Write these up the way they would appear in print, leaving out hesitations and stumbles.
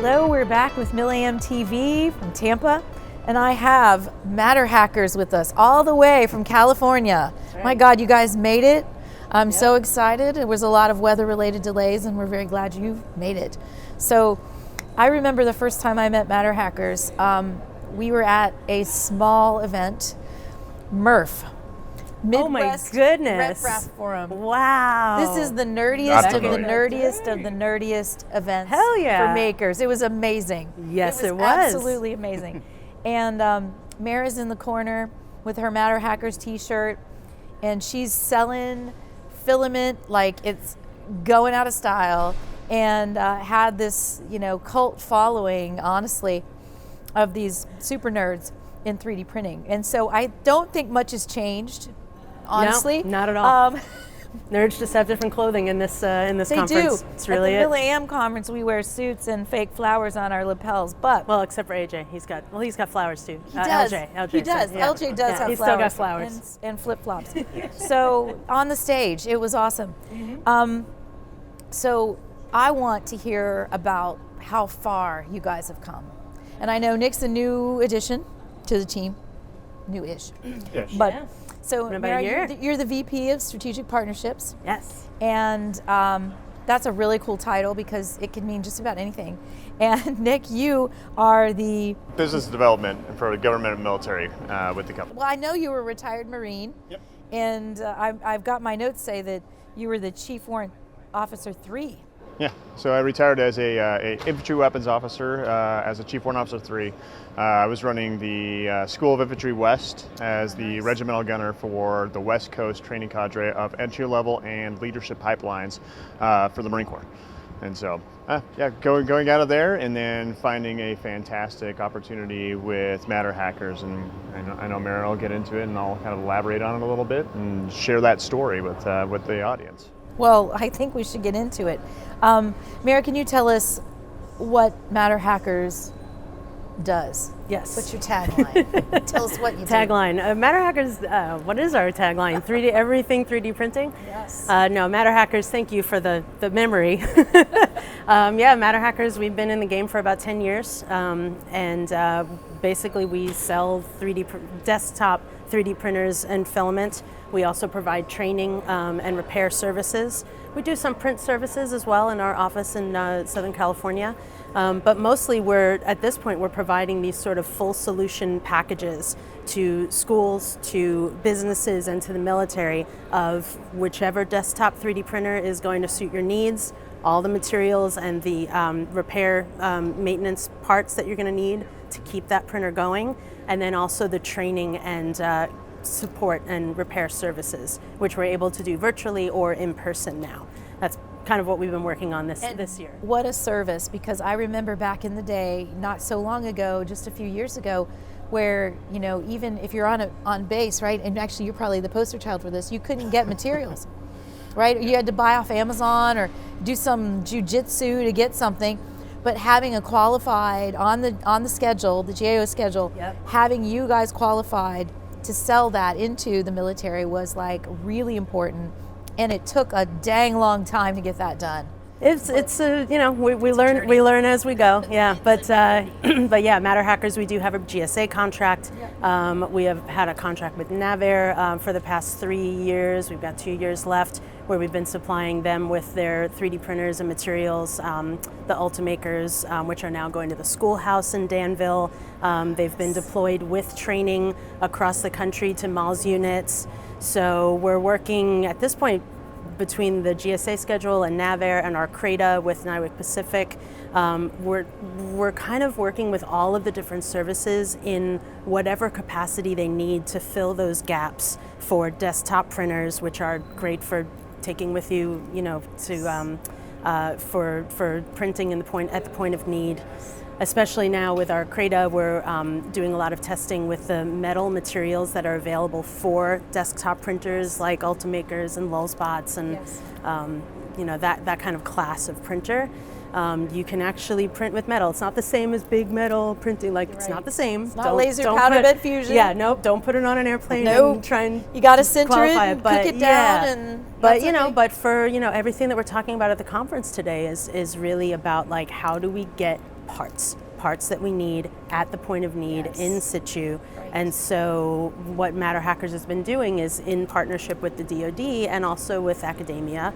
Hello, we're back with MilAM TV from Tampa, and I have MatterHackers with us all the way from California. Right. My God, you guys made it. I'm so excited. There was a lot of weather-related delays, and we're very glad you made it. So I remember the first time I met MatterHackers. We were at a small event, MRF. Midwest oh my goodness. Rep Forum. Wow. This is the nerdiest of the nerdiest of the nerdiest events for makers. It was amazing. Yes, it was. Absolutely amazing. And Mara's in the corner with her MatterHackers t-shirt, and she's selling filament like it's going out of style, and had this, cult following, honestly, of these super nerds in 3D printing. And so I don't think much has changed. Honestly, no, not at all. Nerds just have different clothing in this conference. They do. It's really at the MilAM Conference, we wear suits and fake flowers on our lapels. But except for AJ, he's got flowers too. He does. LJ. He does. Yeah. LJ does have he's flowers. Still got flowers and flip flops. So on the stage, it was awesome. Mm-hmm. So I want to hear about how far you guys have come, and I know Nick's a new addition to the team, new-ish, but. Yeah. So, Mara, you're the VP of Strategic Partnerships. Yes. And that's a really cool title because it can mean just about anything. And Nick, you are the business development for the government and military with the company. Well, I know you were a retired Marine. Yep. And I've got my notes say that you were the Chief Warrant Officer 3. Yeah, so I retired as a infantry weapons officer, as a Chief Warrant Officer 3. I was running the School of Infantry West as the regimental gunner for the West Coast training cadre of entry-level and leadership pipelines for the Marine Corps. And so, going out of there and then finding a fantastic opportunity with MatterHackers, and I know Mara will get into it, and I'll kind of elaborate on it a little bit and share that story with the audience. Well, I think we should get into it. Mara, can you tell us what MatterHackers does? Yes. What's your tagline? Tell us what you do. Tagline. MatterHackers, what is our tagline? 3D, everything 3D printing? Yes. No, MatterHackers, thank you for the memory. MatterHackers, we've been in the game for about 10 years. Basically we sell desktop 3D printers and filament. We also provide training and repair services. We do some print services as well in our office in Southern California. But mostly at this point, we're providing these sort of full solution packages to schools, to businesses, and to the military of whichever desktop 3D printer is going to suit your needs, all the materials and the repair maintenance parts that you're going to need to keep that printer going, and then also the training and support and repair services, which we're able to do virtually or in person now. That's kind of what we've been working on this year. What a service, because I remember back in the day, not so long ago, just a few years ago, where, even if you're on base, right, and actually you're probably the poster child for this, you couldn't get materials, right? You had to buy off Amazon or do some jujitsu to get something. But having a qualified on the schedule, the GAO schedule, having you guys qualified to sell that into the military was like really important, and it took a dang long time to get that done. We learn as we go. Yeah, but MatterHackers, we do have a GSA contract. We have had a contract with NAVAIR for the past 3 years. We've got 2 years left where we've been supplying them with their 3D printers and materials, the Ultimakers, which are now going to the schoolhouse in Danville. They've been deployed with training across the country to MALS units. So we're working at this point between the GSA schedule and NAVAIR and our CRADA with Nywick Pacific. We're kind of working with all of the different services in whatever capacity they need to fill those gaps for desktop printers, which are great for taking with you, for printing at the point of need. Especially now with our CRADA, we're doing a lot of testing with the metal materials that are available for desktop printers like Ultimakers and Lulzbots and that kind of class of printer. You can actually print with metal. It's not the same as big metal printing. It's not the same. It's not laser powder bed fusion. Yeah, nope. Don't put it on an airplane. Nope. And try and you got to center it and but, cook it down. And but for everything that we're talking about at the conference today is really about how do we get parts that we need at the point of need, in situ. Right. And so what MatterHackers has been doing is, in partnership with the DoD and also with academia,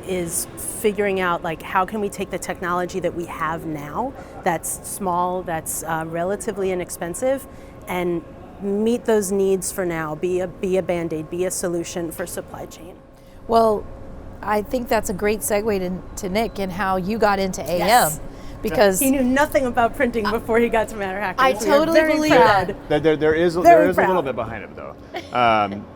is figuring out like how can we take the technology that we have now that's small, that's relatively inexpensive, and meet those needs for now, be a Band-Aid, be a solution for supply chain. Well, I think that's a great segue to Nick and how you got into AM. Yes. Because he knew nothing about printing before he got to MatterHackers. I totally believe that. There is a little bit behind it though,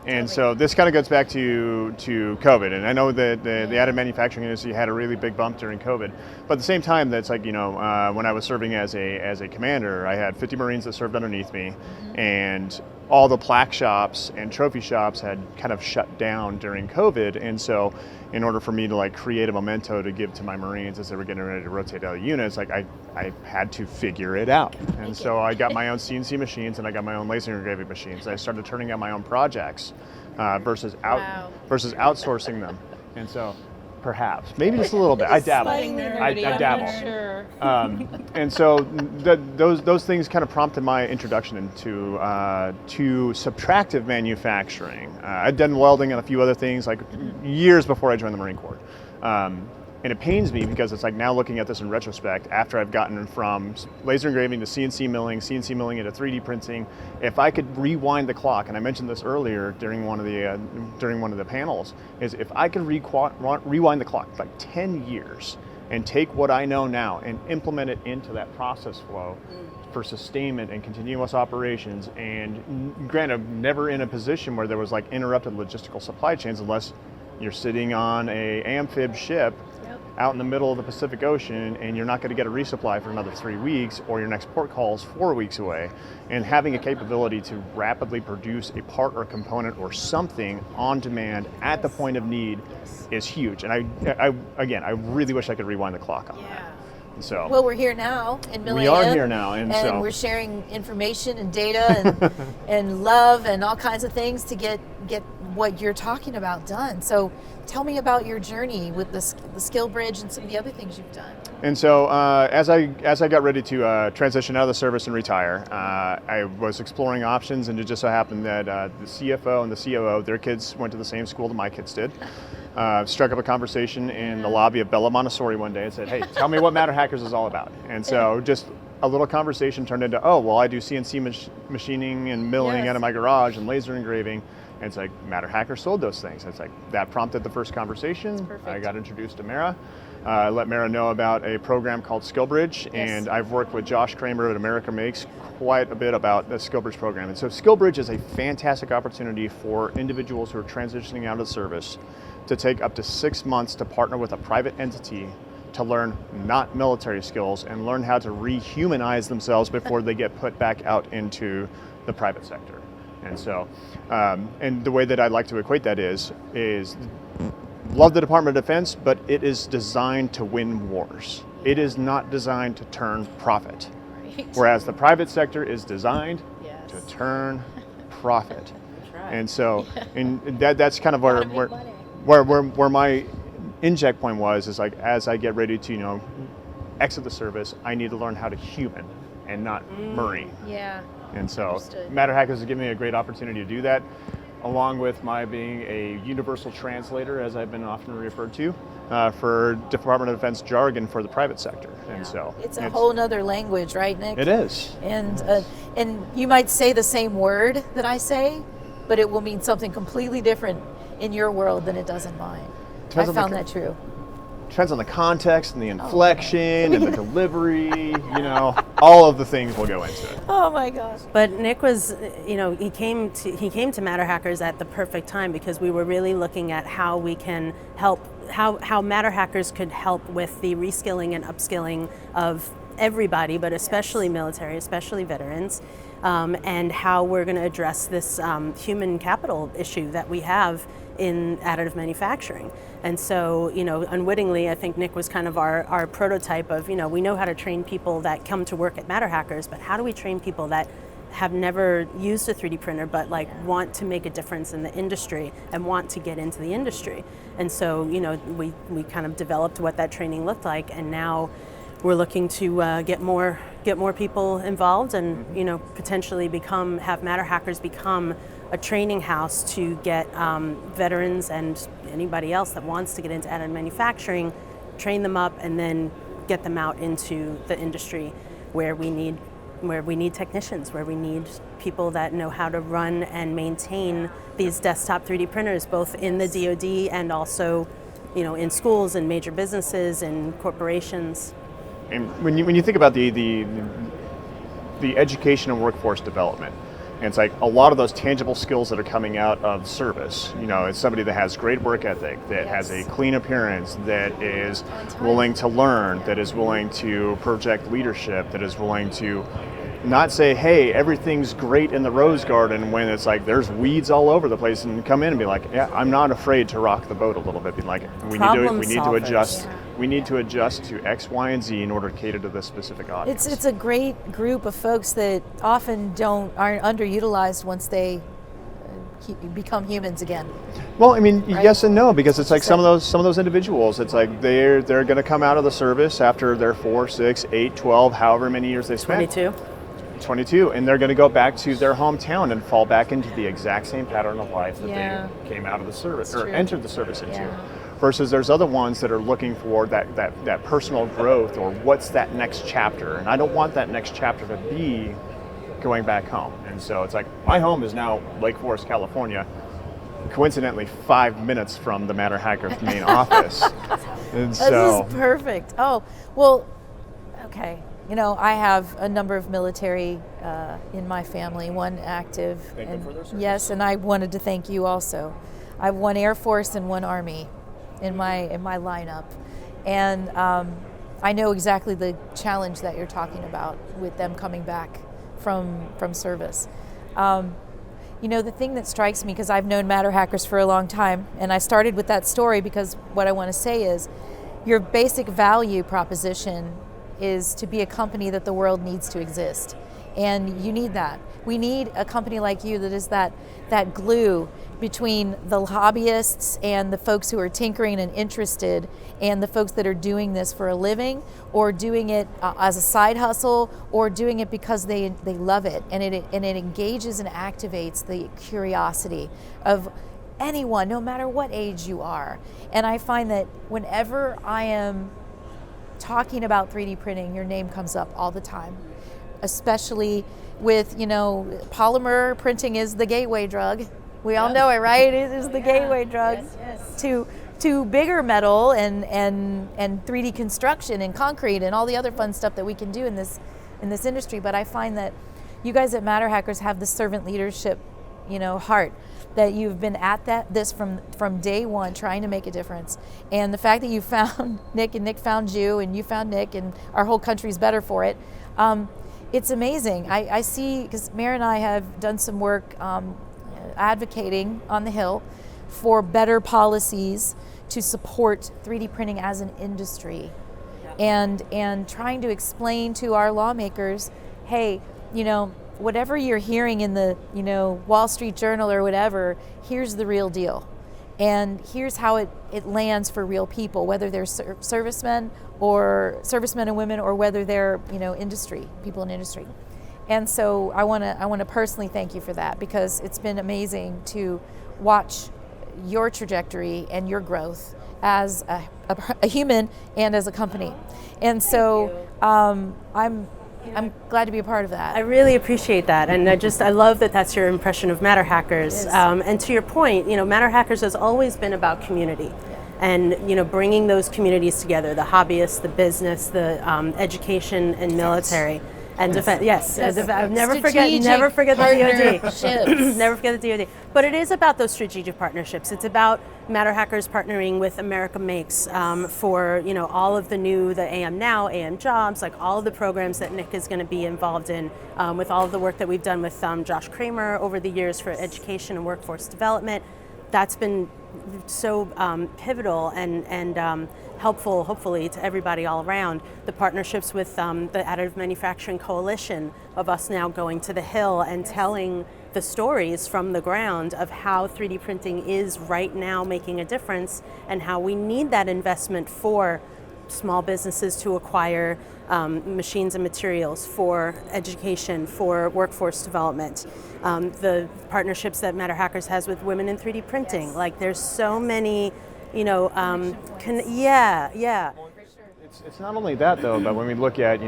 and so this kind of goes back to COVID. And I know that the additive manufacturing industry had a really big bump during COVID, but at the same time, that's like, you know, when I was serving as a commander, I had 50 Marines that served underneath me, and all the plaque shops and trophy shops had kind of shut down during COVID, and so in order for me to like create a memento to give to my Marines as they were getting ready to rotate out of units, like I had to figure it out. And so I got my own CNC machines and I got my own laser engraving machines. I started turning out my own projects versus outsourcing them. And so perhaps, maybe just a little bit. I dabble. I dabble. Sure. And so those things kind of prompted my introduction into to subtractive manufacturing. I'd done welding and a few other things like years before I joined the Marine Corps. And it pains me because it's like now looking at this in retrospect, after I've gotten from laser engraving to CNC milling into 3D printing, if I could rewind the clock, and I mentioned this earlier during one of the panels, is if I could rewind the clock like 10 years and take what I know now and implement it into that process flow for sustainment and continuous operations, and granted, never in a position where there was like interrupted logistical supply chains unless you're sitting on a amphib ship out in the middle of the Pacific Ocean and you're not going to get a resupply for another 3 weeks, or your next port call is 4 weeks away. And having a capability to rapidly produce a part or component or something on demand at the point of need is huge. And I really wish I could rewind the clock on that. So, well, we're here now in MilAM. We are here now, and so we're sharing information and data and and love and all kinds of things to get what you're talking about done. So, tell me about your journey with the skill bridge and some of the other things you've done. And so, as I got ready to transition out of the service and retire, I was exploring options, and it just so happened that the CFO and the COO, their kids went to the same school that my kids did. Struck up a conversation in the lobby of Bella Montessori one day and said, "Hey, tell me what MatterHackers is all about." And so just a little conversation turned into, "Oh, well, I do CNC machining and milling out of my garage and laser engraving." And it's like, MatterHackers sold those things. It's like, that prompted the first conversation. I got introduced to Mara. I let Mara know about a program called SkillBridge, and I've worked with Josh Kramer at America Makes quite a bit about the SkillBridge program. And so SkillBridge is a fantastic opportunity for individuals who are transitioning out of the service to take up to 6 months to partner with a private entity to learn not military skills and learn how to rehumanize themselves before they get put back out into the private sector. And so, and the way that I'd like to equate that is love the Department of Defense, but it is designed to win wars. It is not designed to turn profit. Right. Whereas the private sector is designed to turn profit. Right. And so, and that's kind of where my inject point was, is like, as I get ready to, you know, exit the service, I need to learn how to human and not Marine. Yeah. And so MatterHackers has given me a great opportunity to do that, along with my being a universal translator, as I've been often referred to, for Department of Defense jargon for the private sector. And so it's a whole nother language, right, Nick? It is. And you might say the same word that I say, but it will mean something completely different in your world than it does in mine. I found that true. Depends on the context and the inflection and the delivery, you know, all of the things will go into it. Oh my gosh. But Nick was, you know, he came to MatterHackers at the perfect time, because we were really looking at how we can help, how MatterHackers could help with the reskilling and upskilling of everybody, but especially military, especially veterans, and how we're going to address this human capital issue that we have in additive manufacturing. And so, you know, unwittingly, I think Nick was kind of our prototype of, you know, we know how to train people that come to work at MatterHackers, but how do we train people that have never used a 3D printer but like want to make a difference in the industry and want to get into the industry? And so, you know, we kind of developed what that training looked like, and now we're looking to get more people involved, and potentially have MatterHackers become a training house to get veterans and anybody else that wants to get into additive manufacturing, train them up, and then get them out into the industry where we need technicians, where we need people that know how to run and maintain these desktop 3D printers, both in the DoD and also, in schools and major businesses and corporations. And when you think about the education and workforce development, and it's like a lot of those tangible skills that are coming out of service. It's somebody that has great work ethic, that has a clean appearance, that is willing to learn, that is willing to project leadership, that is willing to not say, hey, everything's great in the rose garden, when it's like there's weeds all over the place, and come in and be like, yeah, I'm not afraid to rock the boat a little bit. Be like, we need to adjust. Yeah. We need to adjust to X, Y, and Z in order to cater to this specific audience. It's a great group of folks that often aren't underutilized once they become humans again. Well, I mean, right? Yes and no, because it's like some of those individuals, it's like they're going to come out of the service after their 4, 6, 8, 12, however many years they spent. 22, and they're going to go back to their hometown and fall back into the exact same pattern of life that they came out of the service or entered the service into. Yeah. Versus there's other ones that are looking for that personal growth, or what's that next chapter, and I don't want that next chapter to be going back home. And so it's like, my home is now Lake Forest, California, coincidentally 5 minutes from the MatterHackers main office. And this is perfect. Oh, well, okay. I have a number of military in my family, one active. Thank them for their service. Yes, and I wanted to thank you also. I have one Air Force and one Army in my lineup. And I know exactly the challenge that you're talking about with them coming back from service. The thing that strikes me, because I've known MatterHackers for a long time, and I started with that story because what I want to say is your basic value proposition is to be a company that the world needs to exist. And you need that. We need a company like you that is that glue between the hobbyists and the folks who are tinkering and interested, and the folks that are doing this for a living, or doing it as a side hustle, or doing it because they love it, and it engages and activates the curiosity of anyone, no matter what age you are. And I find that whenever I am talking about 3D printing, your name comes up all the time, especially with, polymer printing is the gateway drug. We all know it, right? It is the gateway drug to bigger metal and 3D construction and concrete and all the other fun stuff that we can do in this industry. But I find that you guys at MatterHackers have the servant leadership, heart, that you've been at this from day one, trying to make a difference. And the fact that you found Nick, and Nick found you, and you found Nick, and our whole country's better for it. It's amazing. I see, because Mara and I have done some work advocating on the Hill for better policies to support 3D printing as an industry, and trying to explain to our lawmakers, hey, whatever you're hearing in the Wall Street Journal or whatever, here's the real deal, and here's how it lands for real people, whether they're servicemen and women, or whether they're people in industry. And so I want to personally thank you for that, because it's been amazing to watch your trajectory and your growth as a human and as a company. And so I'm glad to be a part of that. I really appreciate that, and I love that that's your impression of MatterHackers. And to your point, MatterHackers has always been about community, and bringing those communities together: the hobbyists, the business, the education and military. And defense, yes. Never forget the DoD. Never forget the DoD. But it is about those strategic partnerships. It's about MatterHackers partnering with America Makes for all of the AM Now, AM Jobs, like all of the programs that Nick is going to be involved in, with all of the work that we've done with Josh Kramer over the years for education and workforce development. That's been so pivotal and helpful, hopefully, to everybody all around. The partnerships with the Additive Manufacturing Coalition, of us now going to the Hill and telling the stories from the ground of how 3D printing is right now making a difference, and how we need that investment for small businesses to acquire machines and materials for education, for workforce development. The partnerships that MatterHackers has with women in 3D printing. Like there's so many, you know, yeah. It's not only that though, but when we look at,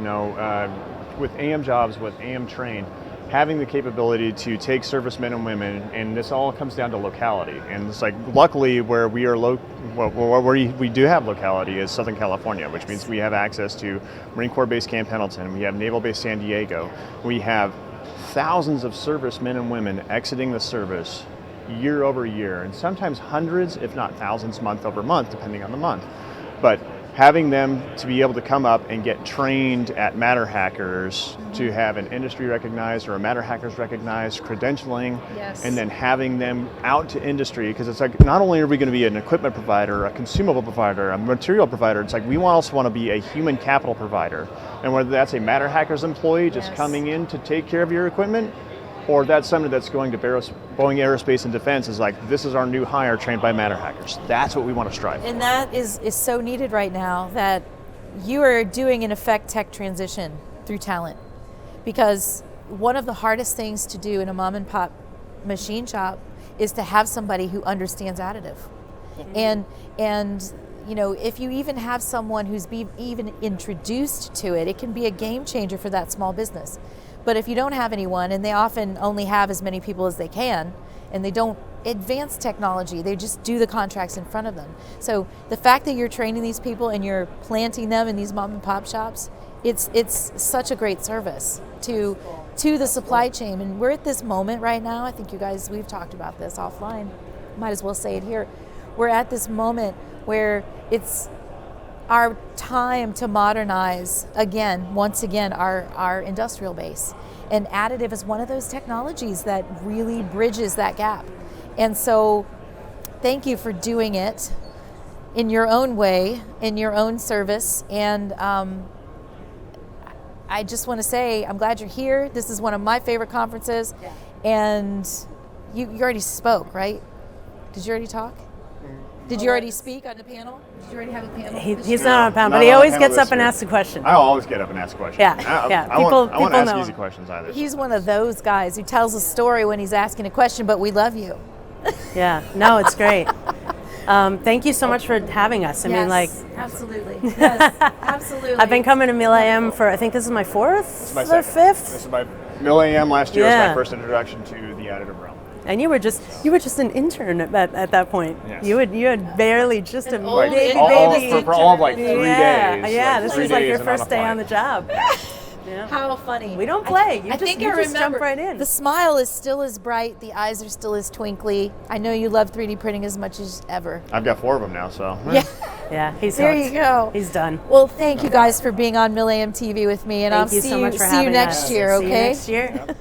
with AM jobs, with AM trained, having the capability to take servicemen and women, and this all comes down to locality. And it's like, luckily, where we are where we do have locality is Southern California, which means we have access to Marine Corps Base Camp Pendleton, we have Naval Base San Diego, we have thousands of servicemen and women exiting the service year over year, and sometimes hundreds, if not thousands, month over month, depending on the month. But having them to be able to come up and get trained at MatterHackers, to have an industry recognized or a MatterHackers recognized credentialing, and then having them out to industry, because it's like, not only are we going to be an equipment provider, a consumable provider, a material provider, it's like we also want to be a human capital provider. And whether that's a MatterHackers employee just coming in to take care of your equipment, or that's somebody that's going to Boeing Aerospace and Defense is like, this is our new hire trained by MatterHackers. That's what we want to strive for. And that is so needed right now, that you are doing, in effect, tech transition through talent. Because one of the hardest things to do in a mom and pop machine shop is to have somebody who understands additive. And if you even have someone who's even introduced to it, it can be a game changer for that small business. But if you don't have anyone, and they often only have as many people as they can, and they don't advance technology, they just do the contracts in front of them. So the fact that you're training these people and you're planting them in these mom and pop shops, it's such a great service to the supply chain. And we're at this moment right now, I think you guys, we've talked about this offline, might as well say it here. We're at this moment where it's our time to modernize once again, our industrial base. And additive is one of those technologies that really bridges that gap. And so thank you for doing it in your own way, in your own service. And I just want to say, I'm glad you're here. This is one of my favorite conferences. Yeah. And you already spoke, right? Did you already talk? Did you already speak on the panel? Did you already have a panel? He's not on a panel, but he always gets up and asks a question. I always get up and ask questions. Yeah. People I won't ask easy questions either. He's one of those guys who tells a story when he's asking a question, but we love you. Yeah, no, it's great. Thank you so much for having us. I mean, absolutely. Yes, absolutely. I've been coming to MilAM for, I think this is my fourth or fifth? This is my MilAM last year was my first introduction to the additive realm. And you were just an intern at that point. Yes. You had barely just a baby. For all of 3 days. Yeah, this was like your first day on the job. Yeah. How funny. We don't play. You just jump right in. The smile is still as bright. The eyes are still as twinkly. I know you love 3D printing as much as ever. I've got 4 of them now, so. Yeah, he's there. Hooked. You go. He's done. Well, thank you guys for being on MilAM TV with me, and I'll see you next year. Okay. See you next year.